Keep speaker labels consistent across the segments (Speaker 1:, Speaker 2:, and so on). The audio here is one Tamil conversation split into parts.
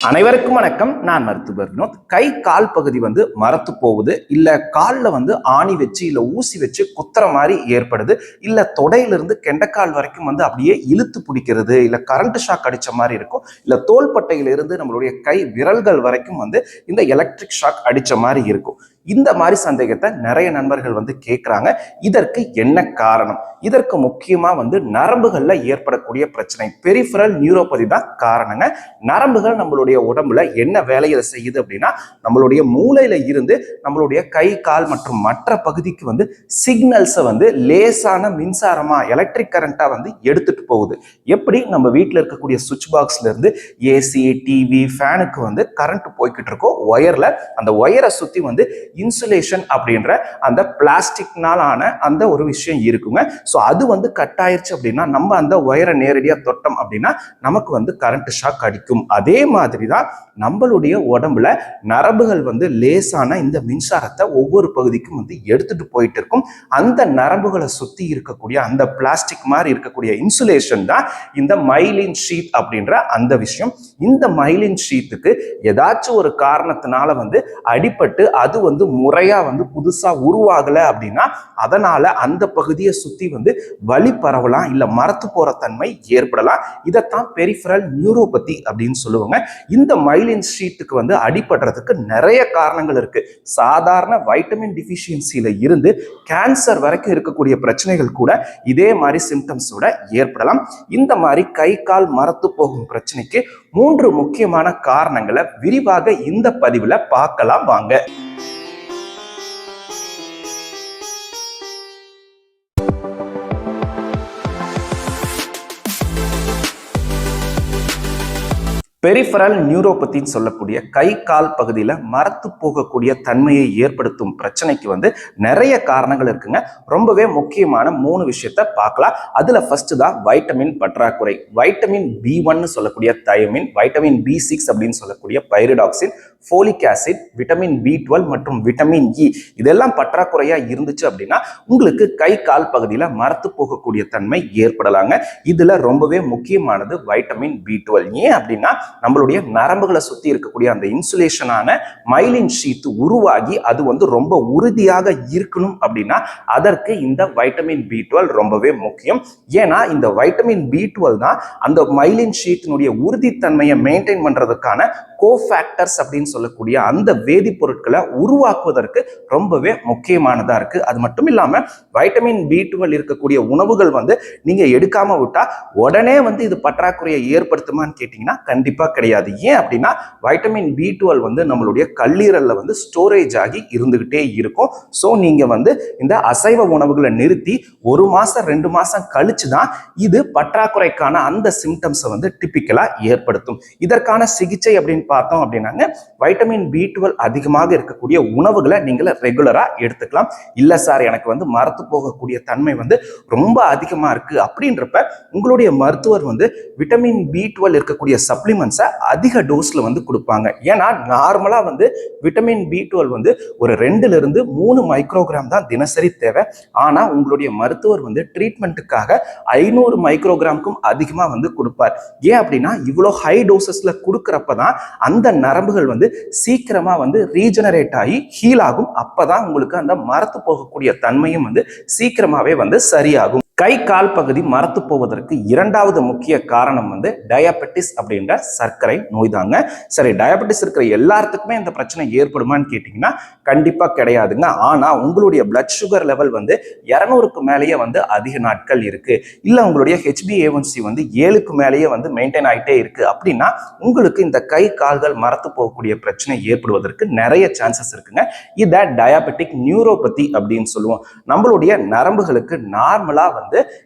Speaker 1: அனைவருக்கும் வணக்கம். நான் மருத்துவர் வினோத். கை கால் பகுதி மரத்து போகுது, இல்ல காலில் ஆணி வச்சு இல்ல ஊசி வச்சு குத்துற மாதிரி ஏற்படுது, இல்ல தொடையிலிருந்து கெண்டைக்கால் வரைக்கும் அப்படியே இழுத்து பிடிக்கிறது, இல்ல கரண்ட் ஷாக் அடிச்ச மாதிரி இருக்கும், இல்ல தோள்பட்டையிலிருந்து நம்மளுடைய கை விரல்கள் வரைக்கும் இந்த எலக்ட்ரிக் ஷாக் அடிச்ச மாதிரி இருக்கும். இந்த மாதிரி சந்தேகத்தை நிறைய நண்பர்கள் கேட்குறாங்க. இதற்கு என்ன காரணம்? இதற்கு முக்கியமா நரம்புகள்ல ஏற்படக்கூடிய பிரச்சனை, பெரிஃபரல் நியூரோபதி தான் காரணங்க. நரம்புகள் நம்மளுடைய உடம்புல என்ன வேலையை செய்யுது அப்படின்னா, நம்மளுடைய மூளையில இருந்து நம்மளுடைய கை கால் மற்றும் மற்ற பகுதிக்கு சிக்னல்ஸை லேசான மின்சாரமா எலக்ட்ரிக் கரண்டா எடுத்துட்டு போகுது. எப்படி நம்ம வீட்டில் இருக்கக்கூடிய சுவிட்ச் பாக்ஸ்ல இருந்து ஏசி டிவி ஃபேனுக்கு கரண்ட் போய்கிட்டு இருக்கோம் ஒயர்ல, அந்த ஒயரை சுத்தி இன்சுலேஷன் அப்படின்ற அந்த பிளாஸ்டிக்னாலான அந்த ஒரு விஷயம் இருக்குங்க. ஸோ அது கட் ஆயிடுச்சு அப்படின்னா, நம்ம அந்த ஒயரை நேரடியாக தொட்டோம் அப்படின்னா நமக்கு கரண்ட் ஷாக் அடிக்கும். அதே மாதிரி தான் நம்மளுடைய உடம்புல நரம்புகள் லேசான இந்த மின்சாரத்தை ஒவ்வொரு பகுதிக்கும் எடுத்துட்டு போயிட்டு இருக்கும். அந்த நரம்புகளை சுத்தி இருக்கக்கூடிய அந்த பிளாஸ்டிக் மாதிரி இருக்கக்கூடிய இன்சுலேஷன் தான் இந்த மைலின் ஷீத் அப்படின்ற அந்த விஷயம். இந்த மைலின் ஷீத்துக்கு ஏதாச்சும் ஒரு காரணத்தினால அடிபட்டு அது முறையா புதுசா உருவாகல அப்படின்னா, அதனால அந்த பகுதியை சுத்தி வலி பரவலாம், இல்ல மரத்து போற தன்மை ஏற்படலாம். இதைத்தான் பெரிஃபரல் நியூரோபதி அப்படின்னு சொல்லுவாங்க. இந்த மைலின் ஷீட்டுக்கு அடிபடுறதுக்கு நிறைய காரணங்கள் இருக்கு. சாதாரண வைட்டமின் டிஃபிஷியன்சியில இருந்து கேன்சர் வரைக்கும் இருக்கக்கூடிய பிரச்சனைகள் கூட இதே மாதிரி சிம்டம்ஸோட ஏற்படலாம். இந்த மாதிரி கை கால் மரத்து போகும் பிரச்சனைக்கு 3 முக்கியமான காரணங்களை விரிவாக இந்த பதிவுல பார்க்கலாம் வாங்க. பெரிஃபரல் நியூரோபதின்னு சொல்லக்கூடிய கை கால் பகுதியில் மரத்து போகக்கூடிய தன்மையை ஏற்படுத்தும் பிரச்சனைக்கு நிறைய காரணங்கள் இருக்குங்க. ரொம்பவே முக்கியமான 3 விஷயத்த பார்க்கலாம். அதுல ஃபர்ஸ்ட் தான் வைட்டமின் பற்றாக்குறை. வைட்டமின் B1 சொல்லக்கூடிய தயமின், வைட்டமின் B6 அப்படின்னு சொல்லக்கூடிய pyridoxine, folic acid, vitamin B12 மற்றும் விட்டமின் E இதெல்லாம் பற்றாக்குறையா இருந்துச்சு அப்படின்னா உங்களுக்கு கை கால் பகுதியில் மரத்து போகக்கூடிய தன்மை ஏற்படலாங்க. இதுல ரொம்பவே முக்கியமானது வைட்டமின் B12. ஏன் அப்படின்னா, நம்மளுடைய நரம்புகளை சுத்தி இருக்கக்கூடிய அந்த இன்சுலேஷனான மைலின் ஷீத் உருவாகி அது ரொம்ப உறுதியாக இருக்கணும் அப்படின்னா அதற்கு இந்த வைட்டமின் B12 ரொம்பவே முக்கியம். ஏன்னா இந்த வைட்டமின் B12 தான் அந்த மைலின் ஷீட்டினுடைய உறுதித்தன்மையை மெயின்டைன் பண்றதுக்கான கோஃபேக்டர்ஸ் அப்படின்னு சொல்லக்கூடிய அந்த வேதிப்பொருட்களை உருவாக்குவதற்கு ரொம்பவே முக்கியமானதா இருக்கு. அது மட்டும் இல்லாம வைட்டமின் B12 இருக்கக்கூடிய உணவுகள் நீங்க எடுக்காம விட்டா உடனே இது பற்றாக்குறையை ஏற்படுத்துமான்னு கேட்டீங்கன்னா கண்டிப்பா கிடையாது. ஏன் அப்படின்னா வைட்டமின் B12 நம்மளுடைய கல்லீரல்ல ஸ்டோரேஜ் ஆகி இருந்துகிட்டே இருக்கும். ஸோ நீங்க இந்த அசைவ உணவுகளை நிறுத்தி 1 மாசம் 2 மாசம் கழிச்சு தான் இது பற்றாக்குறைக்கான அந்த சிம்டம்ஸை டிபிக்கலா ஏற்படுத்தும். இதற்கான சிகிச்சை அப்படின்னு பார்த்தோம் அப்படின்னாங்க, வைட்டமின் B12 அதிகமாக இருக்கக்கூடிய உணவுகளை நீங்க ரெகுலரா எடுத்துக்கலாம். இல்ல சார், எனக்கு மரத்து போகக்கூடிய தன்மை ரொம்ப அதிகமா இருக்கு அப்படின்றப்ப உங்களுடைய மருத்துவர் விட்டமின் B12 இருக்கக்கூடிய சப்ளிமெண்ட்ஸை அதிக டோஸ்ல கொடுப்பாங்க. ஏன்னா நார்மலா விட்டமின் B12 ஒரு 2 ல இருந்து 3 மைக்ரோகிராம் தான் தினசரி தேவை. ஆனா உங்களுடைய மருத்துவர் ட்ரீட்மெண்ட்டுக்காக 500 மைக்ரோகிராமுக்கும் அதிகமா கொடுப்பார். ஏன் அப்படின்னா இவ்வளவு ஹை டோசஸ்ல கொடுக்கறப்பதான் அந்த நரம்புகள் சீக்கிரமா ரீஜெனரேட் ஆகி ஹீல் ஆகும். அப்பதான் உங்களுக்கு அந்த மரத்து போகக்கூடிய தன்மையும் சீக்கிரமாவே சரியாகும். கை கால் பகுதி மரத்து போவதற்கு 2வது முக்கிய காரணம் டயபெட்டிஸ் அப்படின்ற சர்க்கரை நோய் தாங்க. சரி, டயபெட்டிஸ் இருக்கிற எல்லாத்துக்குமே இந்த பிரச்சனை ஏற்படுமான்னு கேட்டீங்கன்னா கண்டிப்பா கிடையாதுங்க. ஆனா உங்களுடைய பிளட் சுகர் லெவல் 200க்கு மேலேயே அதிக நாட்கள் இருக்கு, இல்ல உங்களுடைய HbA1c 7க்கு மேலேயே மெயின்டைன் ஆகிட்டே இருக்கு அப்படின்னா உங்களுக்கு இந்த கை கால்கள் மரத்து போகக்கூடிய பிரச்சனை ஏற்படுவதற்கு நிறைய சான்சஸ் இருக்குங்க. இதை டயபெட்டிக் நியூரோபதி அப்படின்னு சொல்லுவோம். நம்மளுடைய நரம்புகளுக்கு நார்மலா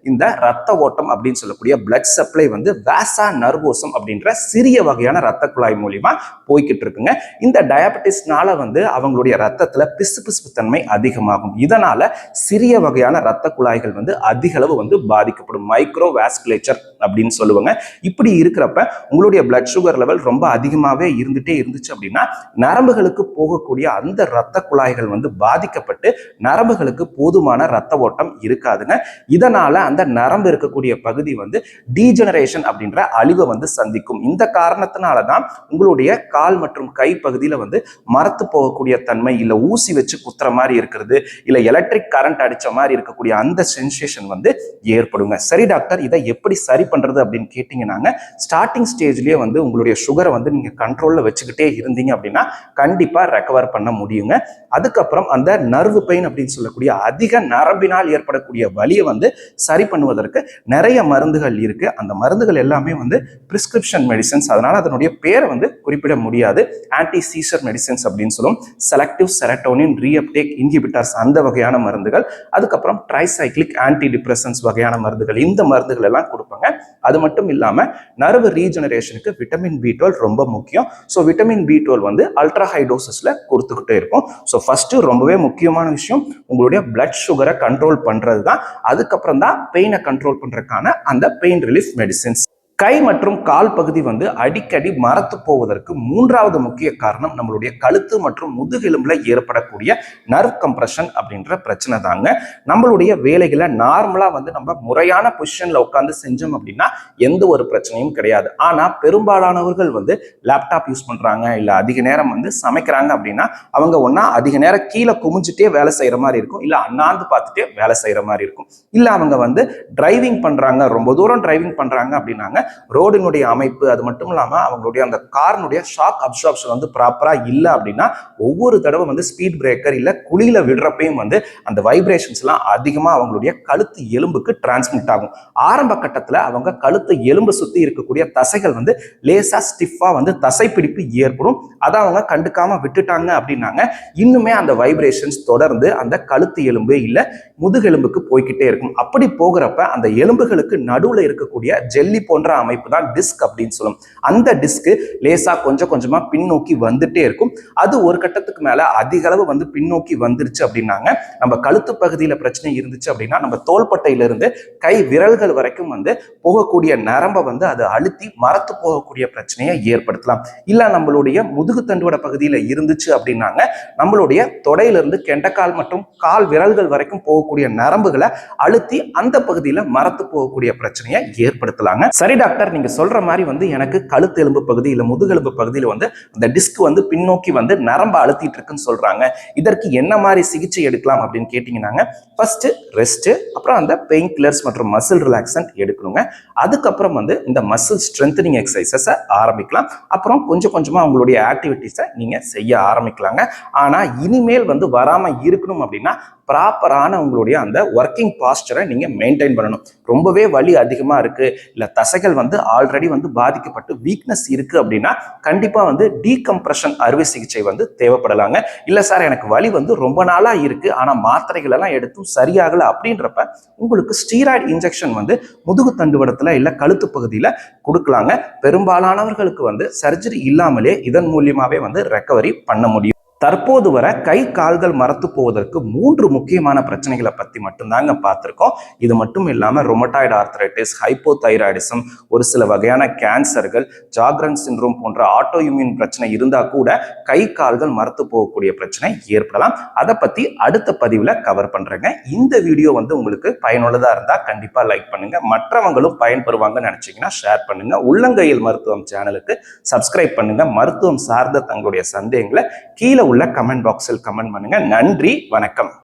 Speaker 1: இந்த ரத்த ஓட்டம் அப்படின்னு சொல்லக்கூடிய பிளட் சப்ளை வாசா நர்வோசம் அப்படின்ற சிறிய வகையான ரத்த குழாய் மூலியமா போய்கிட்டு இருக்குங்க. இந்த டயபெட்டிஸ்னால அவங்களுடைய ரத்தத்துல பிசுபிசுப்பு தன்மை அதிகமாகும். இதனால சிறிய வகையான ரத்த குழாய்கள் அதிக அளவு பாதிக்கப்படும். மைக்ரோ வாஸ்குலேச்சர் அப்படின்னு சொல்லுவாங்க. இப்படி இருக்கிறப்ப உங்களுடைய பிளட் சுகர் லெவல் ரொம்ப அதிகமாகவே இருந்துட்டே இருந்துச்சு அப்படின்னா நரம்புகளுக்கு போகக்கூடிய அந்த இரத்த குழாய்கள் வந்து பாதிக்கப்பட்டு நரம்புகளுக்கு போதுமான இரத்த ஓட்டம் இருக்காதுங்க. இதனால அந்த நரம்பு இருக்கக்கூடிய பகுதி வந்து டீஜெனரேஷன் அப்படின்ற அழிவை வந்து சந்திக்கும். இந்த காரணத்தினாலதான் உங்களுடைய கால் மற்றும் கை பகுதியில வந்து மரத்து போகக்கூடிய தன்மை, இல்ல ஊசி வச்சு குத்துற மாதிரி இருக்கிறது, இல்ல எலக்ட்ரிக் கரண்ட் அடிச்ச மாதிரி இருக்கக்கூடிய அந்த சென்சேஷன் வந்து ஏற்படுங்க. சரி டாக்டர், இதை எப்படி சரி பண்றது அப்படின்னு கேட்டீங்கன்னாங்க, ஸ்டார்டிங் ஸ்டேஜ்லயே வந்து உங்களுடைய சுகரை வந்து நீங்க கண்ட்ரோல்ல வச்சுக்கிட்டே இருந்தீங்க அப்படின்னா கண்டிப்பா ரெக்கவர் பண்ண முடியுங்க. அதுக்கப்புறம் அந்த நர்வு பெயின் அப்படின்னு சொல்லக்கூடிய அதிக நரம்பினால் ஏற்படக்கூடிய வலியை வந்து சரி பண்ணுவதற்கு நிறைய மருந்துகள் இருக்கு. அந்த மருந்துகள் எல்லாமே வந்து பிரிஸ்கிரிப்ஷன் மெடிசன்ஸ், அதனால அதனுடைய பேரை வந்து குறிப்பிட முடியாது. ஆன்டி சீசர் மெடிசன்ஸ் அப்படின்னு சொல்லும், செலக்டிவ் செரட்டோனின் ரீஅப்டேக் இன்ஹிபிட்டர்ஸ் அந்த வகையான மருந்துகள், அதுக்கப்புறம் ட்ரைசைக்ளிக் ஆன்டி டிப்ரெசன்ஸ் வகையான மருந்துகள், இந்த மருந்துகள் எல்லாம் கொடுப்பாங்க. அது மட்டும் இல்லாம நர்வு ரீஜெனரேஷனுக்கு விட்டமின் B12 ரொம்ப முக்கியம். ஸோ விட்டமின் B12 வந்து அல்ட்ரா ஹை டோசஸ்ல கொடுத்துக்கிட்டே இருக்கும். ஸோ ஃபர்ஸ்ட் ரொம்பவே முக்கியமான விஷயம் உங்களுடைய பிளட் சுகரை கண்ட்ரோல் பண்றது தான். அதுக்கப்புறம் தான் பெயினை கண்ட்ரோல் பண்றதுக்கான அந்த பெயின் ரிலீஃப் மெடிசின்ஸ். கை மற்றும் கால் பகுதி வந்து அடிக்கடி மரத்து போவதற்கு மூன்றாவது முக்கிய காரணம் நம்மளுடைய கழுத்து மற்றும் முதுகெலும்புல ஏற்படக்கூடிய நர்வ் கம்ப்ரெஷன் அப்படின்ற பிரச்சனை தாங்க. நம்மளுடைய வேலைகளை நார்மலா வந்து நம்ம முறையான பொசிஷன்ல உட்காந்து செஞ்சோம் அப்படின்னா எந்த ஒரு பிரச்சனையும் கிடையாது. ஆனா பெரும்பாலானவர்கள் வந்து லேப்டாப் யூஸ் பண்றாங்க, இல்ல அதிக நேரம் வந்து சமைக்கிறாங்க அப்படின்னா அவங்க ஒன்னா அதிக நேரம் கீழே குமிஞ்சிட்டே வேலை செய்யற மாதிரி இருக்கும், இல்ல அண்ணாந்து பார்த்துட்டே வேலை செய்யற மாதிரி இருக்கும், இல்ல அவங்க வந்து டிரைவிங் பண்றாங்க, ரொம்ப தூரம் டிரைவிங் பண்றாங்க அப்படின்னாங்க ரோடினுடைய அமைப்பு, அது மட்டும் இல்லாம அவங்களுடைய அந்த காரினுடைய ஷாக் அப்சார்ப்ஷன் வந்து ப்ராப்பரா இல்லை அப்படின்னா ஒவ்வொரு தடவை வந்து ஸ்பீட் பிரேக்கர் இல்ல குழியில விடுறப்பையும் வந்து அந்த வைப்ரேஷன்ஸ் எல்லாம் அதிகமா அவங்களுடைய கழுத்து எலும்புக்கு டிரான்ஸ்மிட் ஆகும். ஆரம்ப கட்டத்துல அவங்க கழுத்து எலும்பு சுத்தி இருக்கக்கூடிய தசைகள் வந்து லேசா ஸ்டிஃபா வந்து தசைப்பிடிப்பு ஏற்படும். அதை அவங்க கண்டுக்காம விட்டுட்டாங்க அப்படின்னாங்க இன்னுமே அந்த வைப்ரேஷன்ஸ் தொடர்ந்து அந்த கழுத்து எலும்பு இல்ல முதுகெலும்புக்கு போய்கிட்டே இருக்கும். அப்படி போகிறப்ப அந்த எலும்புகளுக்கு நடுவுல இருக்கக்கூடிய ஜெல்லி போன்ற அமைப்பு தான் டிஸ்க் அப்படின்னு சொல்லும். அந்த டிஸ்க் லேசா கொஞ்சம் கொஞ்சமா பின்னோக்கி வந்துட்டே இருக்கும். அது ஒரு கட்டத்துக்கு மேல அதிக அளவு வந்து பின்னோக்கி வந்துருச்சு அப்படின்னாங்க நம்ம கழுத்து பகுதியில பிரச்சனை இருந்துச்சு அப்படின்னா நம்ம தோள்பட்டையில இருந்து கை விரல்கள் வரைக்கும் வந்து போகக்கூடிய நரம்பை வந்து அது அழுத்தி மரத்து போகக்கூடிய பிரச்சனையை ஏற்படுத்தலாம். இல்ல நம்மளுடைய முதுகு தண்டுவட பகுதியில இருந்துச்சு அப்படின்னாங்க நம்மளுடைய தொடையிலிருந்து கெண்டக்கால் மற்றும் கால் விரல்கள் வரைக்கும் போகக்கூடிய நரம்புகளை அழுத்தி அந்த பகுதியில மரத்து போகக்கூடிய பிரச்சனையை ஏற்படுத்தலாங்க. சரி டாக்டர், நீங்க சொல்ற மாதிரி வந்து எனக்கு கழுத்து எலும்பு பகுதி இல்ல முதுகெலும்பு பகுதியில வந்து அந்த டிஸ்க் வந்து பின்னோக்கி வந்து நரம்பு அழுத்திட்டு இருக்குன்னு சொல்றாங்க, இதற்கு என்ன மாதிரி சிகிச்சை எடுக்கலாம் அப்படின்னு கேட்டீங்கன்னாங்க ஃபர்ஸ்ட் ரெஸ்ட், அப்புறம் அந்த பெயின் கில்லர்ஸ் மற்றும் மசில் ரிலாக்சன்ட் எடுக்கணுங்க. அதுக்கப்புறம் வந்து இந்த மசில் ஸ்ட்ரென்தனிங் எக்ஸசைசஸை ஆரம்பிக்கலாம். அப்புறம் கொஞ்சம் கொஞ்சமா உங்களுடைய ஆக்டிவிட்டிஸை நீங்க செய்ய ஆரம்பிக்கலாங்க. ஆனா இனிமேல் வந்து வராம இருக்கணும் அப்படின்னா ப்ராப்பரான உங்களுடைய அந்த ஒர்க்கிங் பாஸ்டரை நீங்க மெயின்டைன் பண்ணணும். ரொம்பவே வலி அதிகமா இருக்கு, இல்ல தசைகள் வந்து ஆல்ரெடி வந்து பாதிக்கப்பட்டு வீக்னஸ் இருக்கு அப்படின்னா கண்டிப்பா வந்து டீகம்ப்ரெஷன் அறுவை சிகிச்சை வந்து தேவைப்படலாங்க. இல்ல சார் எனக்கு வலி வந்து ரொம்ப நாளா இருக்கு ஆனா மாத்திரைகள் எல்லாம் எடுத்தும் சரியாகல அப்படின்றப்ப உங்களுக்கு ஸ்டீராய்டு இன்ஜெக்ஷன் வந்து முதுகு தண்டுவடத்துல இல்ல கழுத்து பகுதியில கொடுக்கலாங்க. பெரும்பாலானவர்களுக்கு வந்து சர்ஜரி இல்லாமலே இதன் மூலியமாவே வந்து ரெக்கவரி பண்ண முடியும். தற்போது வர கை கால்கள் மரத்து போவதற்கு 3 முக்கியமான பிரச்சனைகளை பத்தி மட்டும்தாங்க பார்த்திருக்கோம். இது மட்டும் இல்லாம ரொமட்டாய்டு ஆர்த்ரைட்டிஸ், ஹைப்போதைராய்டிசம், ஒரு சில வகையான கேன்சர்கள், ஜாக்ரன் சிண்ட்ரோம் போன்ற ஆட்டோ இம்யூன் பிரச்சனை இருந்தா கூட கை கால்கள் மரத்து போகக்கூடிய பிரச்சனை ஏற்படலாம். அதை பத்தி அடுத்த பதிவுல கவர் பண்றேங்க. இந்த வீடியோ வந்து உங்களுக்கு பயனுள்ளதா இருந்தா கண்டிப்பா லைக் பண்ணுங்க, மற்றவங்களும் பயன்பெறுவாங்கன்னு நினைச்சீங்கன்னா ஷேர் பண்ணுங்க. உள்ளங்கையில் மருத்துவம் சேனலுக்கு சப்ஸ்கிரைப் பண்ணுங்க. மருத்துவம் சார்ந்த தங்களுடைய சந்தேகங்களை கீழே உள்ள கமெண்ட் பாக்ஸில் கமெண்ட் பண்ணுங்க. நன்றி, வணக்கம்.